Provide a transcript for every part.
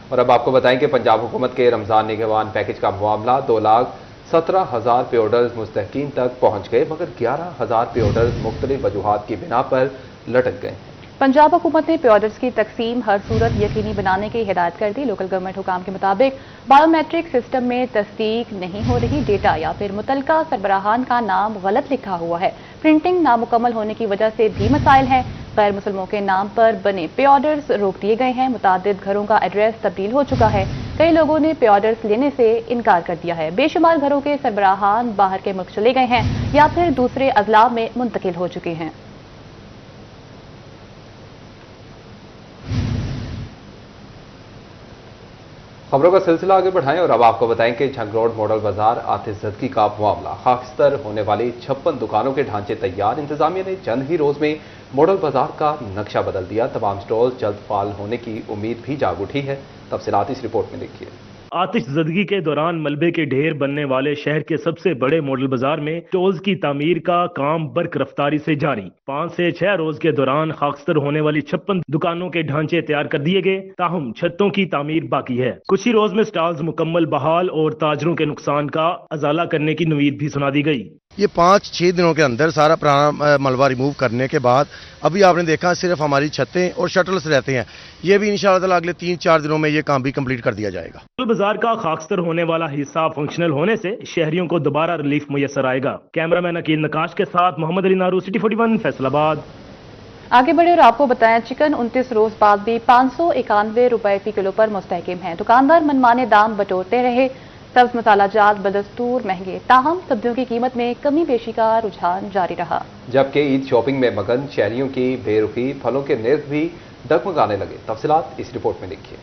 اور اب آپ کو بتائیں کہ پنجاب حکومت کے رمضان نگہبان پیکج کا معاملہ 2,17,000 پے آرڈرز مستحقین تک پہنچ گئے، مگر 11,000 پے آرڈرز مختلف وجوہات کی بنا پر لٹک گئے ہیں۔ پنجاب حکومت نے پے آرڈرز کی تقسیم ہر صورت یقینی بنانے کی ہدایت کر دی۔ لوکل گورنمنٹ حکام کے مطابق بایو میٹرک سسٹم میں تصدیق نہیں ہو رہی ڈیٹا یا پھر متعلقہ سربراہان کا نام غلط لکھا ہوا ہے، پرنٹنگ نامکمل ہونے کی وجہ سے بھی مسائل ہیں۔ غیر مسلموں کے نام پر بنے پے آرڈرز روک دیے گئے ہیں، متعدد گھروں کا ایڈریس تبدیل ہو چکا ہے، کئی لوگوں نے پے آرڈرز لینے سے انکار کر دیا ہے، بے شمار گھروں کے سربراہان باہر کے ملک چلے گئے ہیں یا پھر دوسرے اضلاع میں منتقل ہو چکے ہیں۔ خبروں کا سلسلہ آگے بڑھائیں اور اب آپ کو بتائیں کہ جھنگ روڈ ماڈل بازار آتش زدگی کا معاملہ، خاکستر ہونے والی 56 دکانوں کے ڈھانچے تیار، انتظامیہ نے چند ہی روز میں ماڈل بازار کا نقشہ بدل دیا، تمام سٹال جلد فعال ہونے کی امید بھی جاگ اٹھی ہے۔ تفصیلات اس رپورٹ میں دیکھیے۔ آتش زدگی کے دوران ملبے کے ڈھیر بننے والے شہر کے سب سے بڑے ماڈل بازار میں سٹالز کی تعمیر کا کام برق رفتاری سے جاری۔ 5 سے 6 روز کے دوران خاکستر ہونے والی 56 دکانوں کے ڈھانچے تیار کر دیے گئے، تاہم چھتوں کی تعمیر باقی ہے۔ کچھ ہی روز میں سٹالز مکمل بحال اور تاجروں کے نقصان کا ازالہ کرنے کی نوید بھی سنا دی گئی۔ یہ 5-6 دنوں کے اندر سارا پرانا ملبہ ریموو کرنے کے بعد ابھی آپ نے دیکھا صرف ہماری چھتیں اور شٹلز رہتے ہیں، یہ بھی انشاءاللہ تعالی اگلے 3-4 دنوں میں یہ کام بھی کمپلیٹ کر دیا جائے گا۔ ماڈل بازار کا خاکستر ہونے والا حصہ فنکشنل ہونے سے شہریوں کو دوبارہ ریلیف میسر آئے گا۔ کیمرہ مین عقیل نقاش کے ساتھ محمد علی نارو، سٹی 41، فیصل آباد۔ آگے بڑھے اور آپ کو بتائیں چکن 29 روز بعد بھی 591 روپے فی کلو پر مستحکم ہے، دکاندار منمانے دام بٹورتے رہے، سبز مسالہ جات بدستور مہنگے، تاہم سبزیوں کی قیمت میں کمی بیشی کا رجحان جاری رہا۔ جبکہ عید شاپنگ میں مگن شہریوں کی بے رخی، پھلوں کے نرخ بھی ڈگمگانے لگے۔ تفصیلات اس رپورٹ میں دیکھیے۔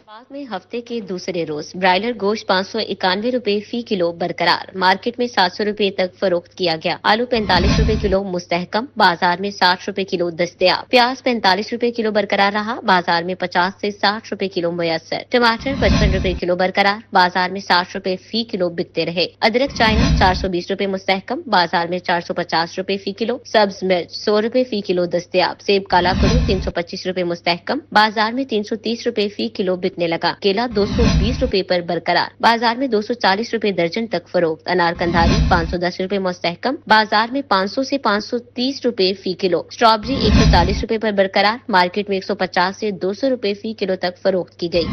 بعد میں ہفتے کے دوسرے روز برائلر گوشت 591 روپے فی کلو برقرار، مارکیٹ میں 700 روپے تک فروخت کیا گیا۔ آلو 45 روپے کلو مستحکم، بازار میں 60 روپے کلو دستیاب۔ پیاز 45 روپے کلو برقرار رہا، بازار میں 50 سے 60 روپے کلو میسر۔ ٹماٹر 55 روپے کلو برقرار، بازار میں 60 روپے فی کلو بکتے رہے۔ ادرک چائنا 420 روپے مستحکم، بازار میں 450 روپے فی کلو۔ سبز مرچ 100 روپے فی کلو دستیاب۔ سیب کالا کلو 325 روپے مستحکم، بازار میں 330 روپے فی کلو بکنے لگا۔ کیلا 220 روپے پر برقرار، بازار میں 240 روپے درجن تک فروخت۔ انار کندھاری 510 روپے مستحکم، بازار میں 500 سے 530 روپے فی کلو۔ اسٹرابری 140 روپے پر برقرار، مارکیٹ میں 150 سے 200 روپے فی کلو تک فروخت کی گئی۔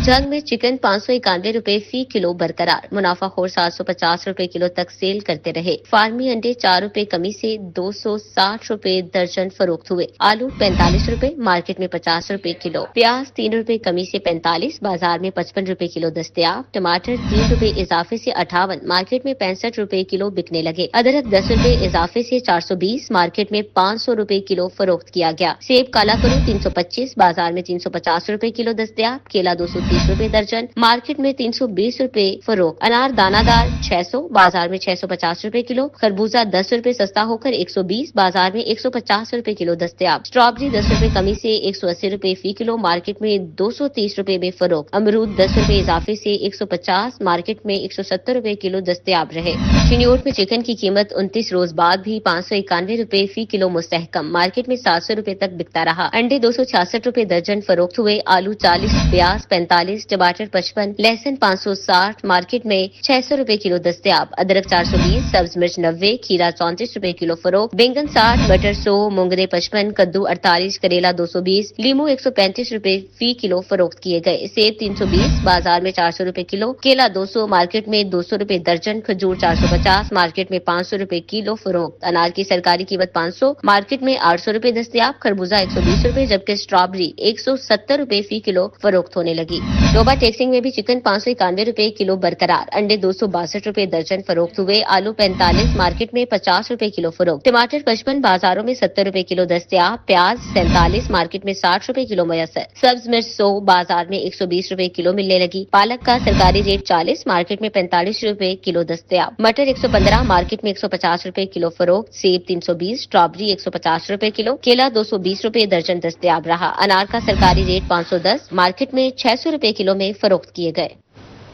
جنگ میں چکن 591 روپے فی کلو برقرار، منافع خور 750 روپے کلو تک سیل کرتے رہے۔ فارمی انڈے 4 روپے کمی سے 260 روپے درجن فروخت ہوئے۔ آلو 45 روپے، مارکیٹ میں 50 روپے کلو۔ پیاز 3 روپے کمی سے 45، بازار میں 55 روپے کلو دستیاب۔ ٹماٹر 3 روپے اضافے سے 58، مارکیٹ میں 65 روپے کلو بکنے لگے۔ ادرک 10 روپے اضافے سے 420، مارکیٹ میں 500 روپے کلو فروخت کیا گیا۔ سیب کالا کلو 325، بازار میں 350 روپے کلو دستیاب۔ کیلا 230 روپے درجن، مارکیٹ میں 320 روپے فروخت۔ انار دانہ دار 600، بازار میں 650 روپے کلو۔ خربوزہ 10 روپے سستا ہو کر 120، بازار میں 150 روپے کلو دستیاب۔ اسٹرابری 10 روپے کمی سے 180 روپے فی کلو، مارکیٹ میں 230 روپے میں فروخت۔ امرود 10 روپے اضافے سے 150، مارکیٹ میں 170 روپے کلو دستیاب رہے۔ چنیوٹ میں چکن کی قیمت 29 روز بعد بھی 591 روپے فی کلو مستحکم، مارکیٹ میں 700 روپے تک بکتا رہا۔ انڈے 266 روپے درجن فروخت ہوئے۔ آلو 40، پیاز 45، ٹماٹر 55، لہسن 560، مارکیٹ میں 600 روپے کلو دستیاب۔ ادرک 420، سبز مرچ 90، کھیرا 34 روپے کلو فروخت۔ بینگن 60، مٹر 100، مونگرے 55، کدو 48، کریلا 220، لیمو 135 روپے فی کلو فروخت کیے گئے۔ سیب 320، بازار میں 400 روپے کلو۔ کیلا 200، مارکیٹ میں 200 روپے درجن۔ کھجور 450، مارکیٹ میں 500 روپے کلو فروخت۔ انار کی سرکاری قیمت 500، مارکیٹ میں 800 روپے دستیاب۔ خربوزہ 120 روپے، جبکہ اسٹرابری 170 روپے فی کلو فروخت ہونے لگی۔ ڈوبا ٹیکسنگ میں بھی چکن 591 روپے کلو برقرار، انڈے 262 روپے درجن فروخت ہوئے۔ آلو 45، مارکیٹ میں 50 روپے کلو فروخت۔ ٹماٹر 55، بازاروں میں 70 روپے کلو دستیاب۔ پیاز 47، مارکیٹ میں 60 روپے کلو میسر۔ سبز مرچ 100، بازار میں 120 روپے کلو ملنے لگی۔ پالک کا سرکاری ریٹ 40، مارکیٹ میں 45 روپے کلو دستیاب۔ مٹر 115، مارکیٹ میں 150 روپے کلو فروخت۔ سیب 320، اسٹرابری 150 روپے کلو۔ کیلا 220 روپے درجن دستیاب رہا۔ انار کا سرکاری ریٹ 510، مارکیٹ میں 600 روپے کلو میں فروخت کیے گئے۔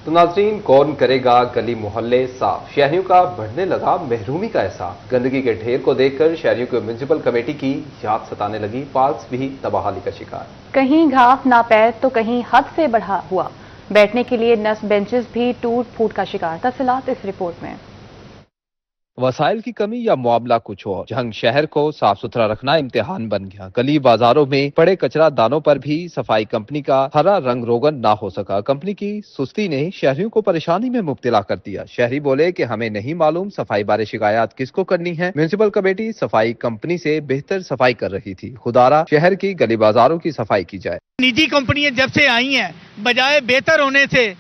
तो नाजरीन, कौन करेगा गली मोहल्ले साफ? शहरियों का बढ़ने लगा महरूमी का एहसास। गंदगी के ढेर को देखकर शहरियों को म्युनिसिपल कमेटी की याद सताने लगी। पार्क्स भी तबाहाली का शिकार। कहीं घास नापैद तो कहीं हद से बढ़ा हुआ। बैठने के लिए नस्ब बेंचेस भी टूट फूट का शिकार। तफसीलात इस रिपोर्ट में। वसाइल की कमी या मामला कुछ और, जंग शहर को साफ सुथरा रखना इम्तिहान बन गया। गली बाजारों में पड़े कचरा दानों पर भी सफाई कंपनी का हरा रंग रोगन ना हो सका। कंपनी की सुस्ती ने शहरियों को परेशानी में मुब्तला कर दिया। शहरी बोले कि हमें नहीं मालूम सफाई बारे शिकायत किसको करनी है। म्युनिसिपल कमेटी सफाई कंपनी से बेहतर सफाई कर रही थी। खुदारा शहर की गली बाजारों की सफाई की जाए। निजी कंपनियां जब से आई हैं, बजाय बेहतर होने से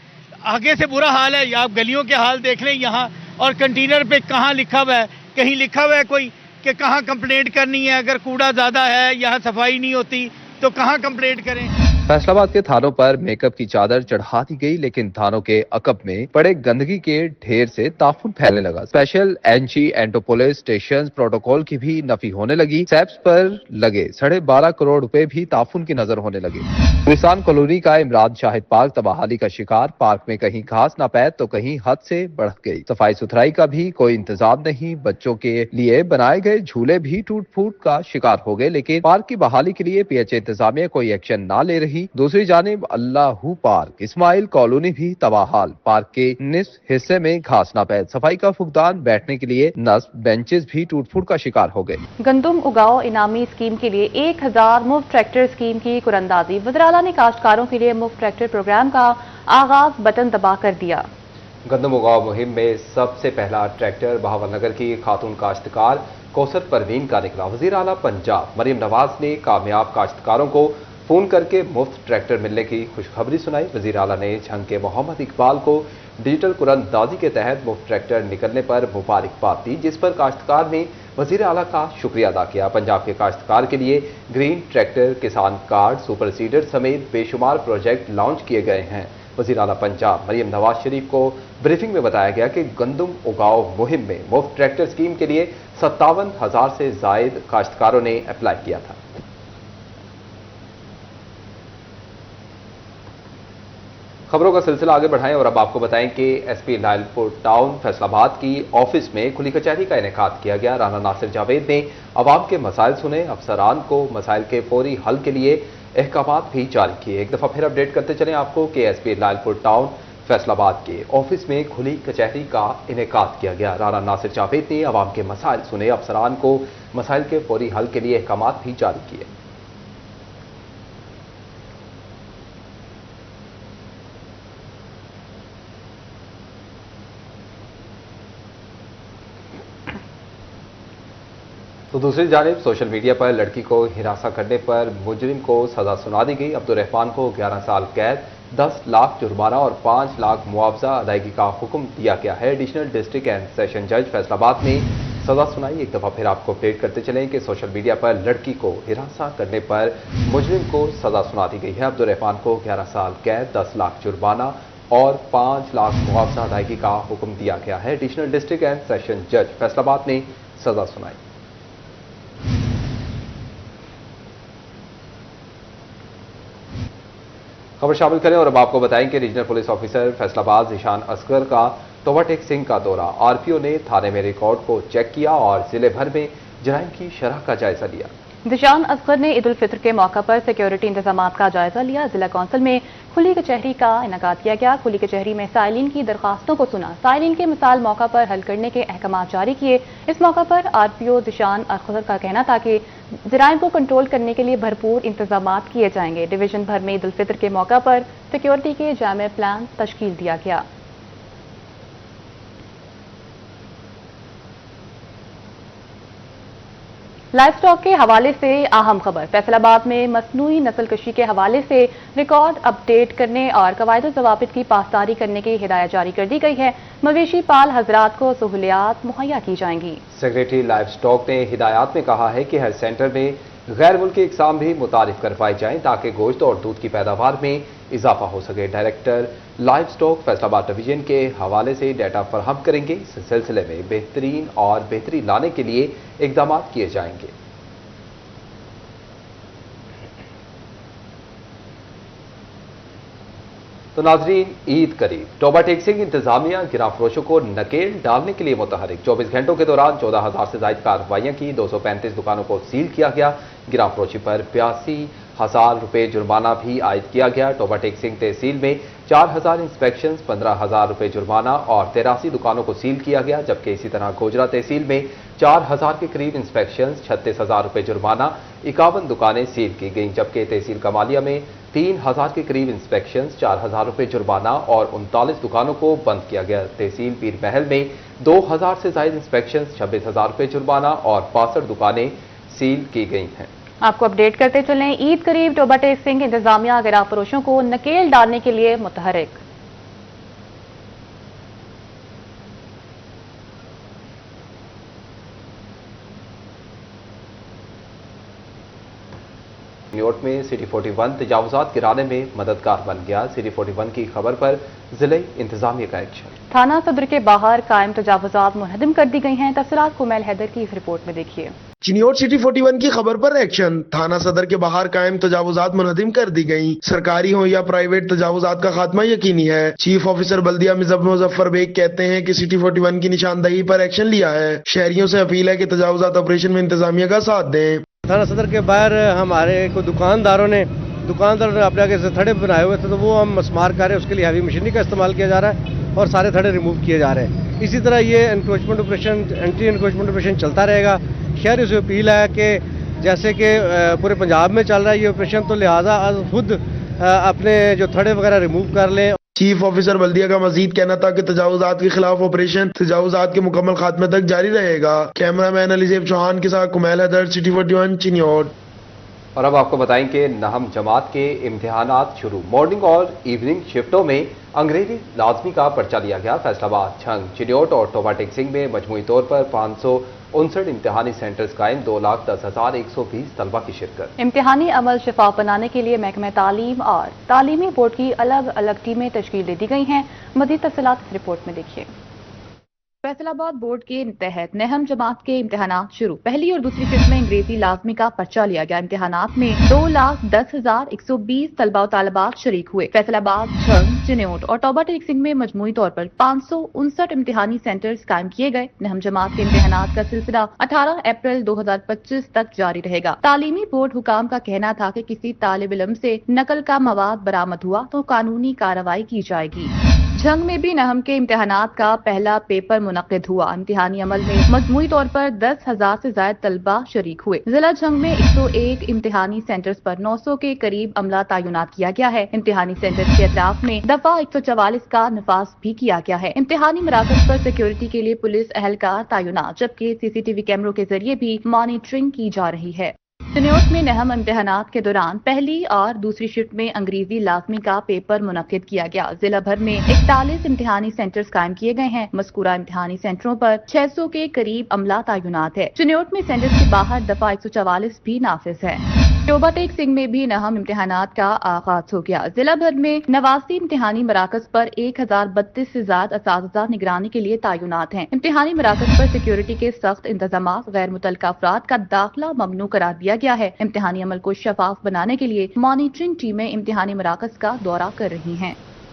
आगे से बुरा हाल है। आप गलियों के हाल देख लें यहाँ, और कंटेनर पे कहाँ लिखा हुआ है, कहीं लिखा हुआ है कोई कि कहाँ कंप्लेंट करनी है। अगर कूड़ा ज्यादा है, यहाँ सफाई नहीं होती तो कहाँ कंप्लेंट करें। फैसलाबाद के थानों पर मेकअप की चादर चढ़ा दी गई, लेकिन थानों के अकब में पड़े गंदगी के ढेर से ताफुन फैलने लगा। स्पेशल एनजी एंटो पुलिस स्टेशन प्रोटोकॉल की भी नफी होने लगी। सैप्स पर लगे 12.5 करोड़ रुपए भी ताफुन की नजर होने लगे। गुलिस्तान कॉलोनी का इमरान शाहिद पार्क तबाहाली का शिकार। पार्क में कहीं घास नापैद तो कहीं हद से बढ़ गई। सफाई सुथराई का भी कोई इंतजाम नहीं। बच्चों के लिए बनाए गए झूले भी टूट फूट का शिकार हो गए, लेकिन पार्क की बहाली के लिए पीएचए इंतजामिया कोई एक्शन ना ले रही। दूसरी जानिब अल्लाहू पार्क इस्माइल कॉलोनी भी तबाहाल। पार्क के निस्फ हिस्से में घास नापैद, सफाई का फुकदान, बैठने के लिए नस्ब बेंचेस भी टूट फूट का शिकार हो गए। गंदुम उगाओ इनामी स्कीम के लिए 1000 मुफ्त ट्रैक्टर स्कीम की कुरअंदाजी। वज़ीर-ए-आला ने काश्तकारों के लिए मुफ्त ट्रैक्टर प्रोग्राम का आगाज बटन दबा कर दिया। गंदम उगाओ मुहिम में सबसे पहला ट्रैक्टर बहावलनगर की खातून काश्तकार कौसर परवीन का निकला। वज़ीर-ए-आला पंजाब मरियम नवाज ने कामयाब काश्तकारों को फोन करके मुफ्त ट्रैक्टर मिलने की खुशखबरी सुनाई। वज़ीर आला ने झंग के मोहम्मद इकबाल को डिजिटल कुरअंदाजी के तहत मुफ्त ट्रैक्टर निकलने पर मुबारकबाद दी, जिस पर काश्तकार ने वज़ीर आला का शुक्रिया अदा किया। पंजाब के काश्तकार के लिए ग्रीन ट्रैक्टर, किसान कार्ड, सुपर सीडर समेत बेशुमार प्रोजेक्ट लॉन्च किए गए हैं। वज़ीर आला पंजाब मरियम नवाज शरीफ को ब्रीफिंग में बताया गया कि गंदम उगाओ मुहिम में मुफ्त ट्रैक्टर स्कीम के लिए 57,000 से जायद काश्तकारों ने अप्लाई किया था। खबरों का सिलसिला आगे बढ़ाएं और अब आपको बताएं कि एसपी लायलपुर टाउन फैसलाबाद की ऑफिस में खुली कचहरी का इनेकाद किया गया। राना नासिर जावेद ने अवाम के मसाइल सुने, अफसरान को मसाइल के फौरी हल के लिए अहकामात भी जारी किए। एक दफा फिर अपडेट करते चलें आपको कि एसपी लायलपुर टाउन फैसलाबाद के ऑफिस में खुली कचहरी का इनेकाद किया गया। राना नासिर जावेद ने अवाम के मसाइल सुने, अफसरान को मसाइल के फौरी हल के लिए अहकामात भी जारी किए। तो दूसरी जानिब सोशल मीडिया पर लड़की को हिरासा करने पर मुजरिम को सजा सुना दी गई। अब्दुर्रहमान को 11 साल कैद, 10 लाख जुर्माना और 5 लाख मुआवजा अदायगी का हुक्म दिया गया है। एडिशनल डिस्ट्रिक्ट एंड सेशन जज फैसलाबाद ने सजा सुनाई। एक दफा फिर आपको अपडेट करते चलें कि सोशल मीडिया पर लड़की को हिरासा करने पर मुजरिम को सजा सुना दी गई है। अब्दुर्रहमान को 11 साल कैद, 10 लाख जुर्माना और 5 लाख मुआवजा अदायगी का हुक्म दिया गया है। एडिशनल डिस्ट्रिक्ट एंड सेशन जज फैसलाबाद ने सजा सुनाई। खबर शामिल करें और अब आपको बताएं कि regional police officer Faisalabad Zeeshan Asghar का तोबाटेक सिंह का दौरा। आरपीओ ने थाने में रिकॉर्ड को चेक किया और जिले भर में जराइम की शरह का जायजा लिया। ज़ीशान असगर ने ईद उल फितर के मौका पर सिक्योरिटी इंतजाम का जायजा लिया। जिला कौंसिल में खुली कचहरी का इनेकाद किया गया। खुली कचहरी में साइलिन की दरखास्तों को सुना, साइलिन के मिसाल मौका पर हल करने के अहकाम जारी किए। इस मौका पर आरपीओ ज़ीशान असगर का कहना था कि जराइम को कंट्रोल करने के लिए भरपूर इंतजाम किए जाएंगे। डिवीजन भर में ईद उल फितर के मौका पर सिक्योरिटी के जामे प्लान तश्कील दिया गया। लाइफ स्टॉक के हवाले से अहम खबर। फैसलाबाद में मसनूई नस्ल कशी के हवाले से रिकॉर्ड अपडेट करने और कवायद ज़वाबित की पासदारी करने की हिदायत जारी कर दी गई है। मवेशी पाल हजरात को सहूलियात मुहैया की जाएंगी। सेक्रेटरी लाइफ स्टॉक ने हिदायत में कहा है कि हर सेंटर में गैर मुल्की इकसाम भी मुतारिफ करवाई जाएं ताकि गोश्त और दूध की पैदावार में इजाफा हो सके। Director life stock Faisalabad division के हवाले से डाटा फराहम करेंगे। इस सिलसिले में बेहतरीन और बेहतरी लाने के लिए इकदाम किए जाएंगे। तो नाजरीन, ईद करीब, टोबा टेक्सिंग इंतजामिया गिरां फरोशों को नकेल डालने के लिए मुतहरिक। 24 घंटों के दौरान 14,000 से ज्यादा कार्रवाइयां की, 235 दुकानों को सील किया गया। गिरां फरोशी पर 82,000 रुपये जुर्माना भी आयद किया गया। टोबा टेक्सिंग तहसील में 4,000 इंस्पेक्शन, 15,000 रुपये जुर्माना और 83 दुकानों को सील किया गया, जबकि इसी तरह गोजरा तहसील में 4,000 के करीब इंस्पेक्शन, 36,000 रुपये जुर्माना, 51 दुकानें सील की गईं, जबकि तहसील कमालिया में 3,000 के करीब इंस्पेक्शन, 4,000 रुपये जुर्माना और 39 दुकानों को बंद किया गया। तहसील पीर महल में 2,000 से ज्यादा इंस्पेक्शन, 26,000 रुपये जुर्माना और 62 दुकानें सील की गई हैं। आपको अपडेट करते चलें, ईद करीब, टोबा टेक्सिंग इंतजामिया गिरां फरोशों को नकेल डालने के लिए मुतहरिक। न्यूयॉर्क में सिटी 41 तजावुजात गिराने में मददगार बन गया। सिटी 41 की खबर पर जिले इंतजामिया का एक्शन। थाना सदर के बाहर कायम तजावुजात मुनहदम कर दी गई हैं। तफसीलात कुमैल हैदर की इस रिपोर्ट में देखिए। चिन्योट सिटी 41 की खबर पर एक्शन। थाना सदर के बाहर कायम तजावुजात मुनहदिम कर दी गई। सरकारी हो या प्राइवेट, तजावुजात का खात्मा यकीनी है। चीफ ऑफिसर बल्दिया मुजफ्फर बेग कहते हैं कि सिटी 41 की निशानदही पर एक्शन लिया है। शहरियों से अपील है कि तजावुजात ऑपरेशन में इंतजामिया का साथ दें। थाना सदर के बाहर हमारे को दुकानदारों ने अपने आगे से थड़े बनाए हुए थे, तो वो हम मसमार कर रहे हैं। उसके लिए हैवी मशीनरी का इस्तेमाल किया जा रहा है और सारे थड़े रिमूव किए जा रहे हैं। इसी तरह ये encroachment operation, anti encroachment operation चलता रहेगा। शहरियों से अपील है कि जैसे कि पूरे पंजाब में चल रहा है ये ऑपरेशन, तो लिहाजा खुद अपने जो थड़े वगैरह रिमूव कर लें। चीफ ऑफिसर बल्दिया का मजीद कहना था कि तजावुजात के खिलाफ ऑपरेशन तजावुजात के मुकम्मल खात्मे तक जारी रहेगा। कैमरामैन अलीजेब चौहान के साथ कुमैल हैदर, सिटी 41 चिन्योट। और अब आपको बताएं कि नहम जमात के इम्तिहानात शुरू। मॉर्निंग और इवनिंग शिफ्टों में अंग्रेजी लाजमी का पर्चा लिया गया। फैसलाबाद, छंग, चिन्योट और टोबा टेक्सिंग में मजमूई तौर पर 559 इम्तिहानी सेंटर्स कायम। 2,10,120 तलबा की शिरकत। इम्तिहानी अमल शफाफ बनाने के लिए महकमा तालीम और तालीमी बोर्ड की अलग अलग टीमें तश्कील दे दी गई हैं। मज़ीद तफसीलात इस रिपोर्ट में देखिए। फैसलाबाद बोर्ड के तहत नहम जमात के इम्तिहानात शुरू। पहली और दूसरी किस्त में अंग्रेजी लाजमी का पर्चा लिया गया। इम्तिहानात में 2,10,120 तलबा और तालिबात शरीक हुए। फैसलाबाद, छंग, चिन्योट और टोबा टेक्सिंग में मजमूई तौर पर 559 इम्तिहानी सेंटर्स कायम किए गए। नहम जमात के इम्तिहानात का सिलसिला 18 अप्रैल 2025 तक जारी रहेगा। तालीमी बोर्ड हुकाम का कहना था कि किसी तालिब इल्म से नकल का मवाद बरामद हुआ तो कानूनी कार्रवाई की जाएगी। झंग में भी नहम के इम्तिहानात का पहला पेपर मुनक्किद हुआ। इम्तिहानी अमल में मजमूई तौर पर 10,000 से ज्यादा तलबा शरीक हुए। जिला झंग में 101 इम्तिहानी सेंटर्स पर 900 के करीब अमला तैनात किया गया है। इम्तिहानी सेंटर्स के अतराफ में दफा 144 का नफाज भी किया गया है। इम्तिहानी मराकज पर सिक्योरिटी के लिए पुलिस अहलकार तैनात, जबकि सीसीटीवी कैमरों के जरिए भी मॉनिटरिंग की जा रही है। चिन्योट में नहम इम्तिहानात के दौरान पहली और दूसरी शिफ्ट में अंग्रेजी लाजमी का पेपर मुनक्किद किया गया। जिला भर में 41 इम्तिहानी सेंटर्स कायम किए गए हैं। मज़कूरा इम्तिहानी सेंटरों पर 600 के करीब अमला तैनात है। चिन्योट में सेंटर्स के बाहर दफा 144 भी नाफिज है। टोबा टेक्सिंग में भी नहम इम्तिहानात का आगाज हो गया। जिला भर में 89 इम्तिहानी मराकज पर 1,032 से ज्यादा असातिज़ा निगरानी के लिए तैनात हैं। इम्तिहानी मराकज पर सिक्योरिटी के सख्त इंतजाम, गैर मुतल्लिका अफराद का दाखिला ममनू करार दिया गया है। इम्तिहानी अमल को शफाफ बनाने के लिए मॉनिटरिंग टीमें इम्तिहानी मराकज का दौरा कर रही हैं।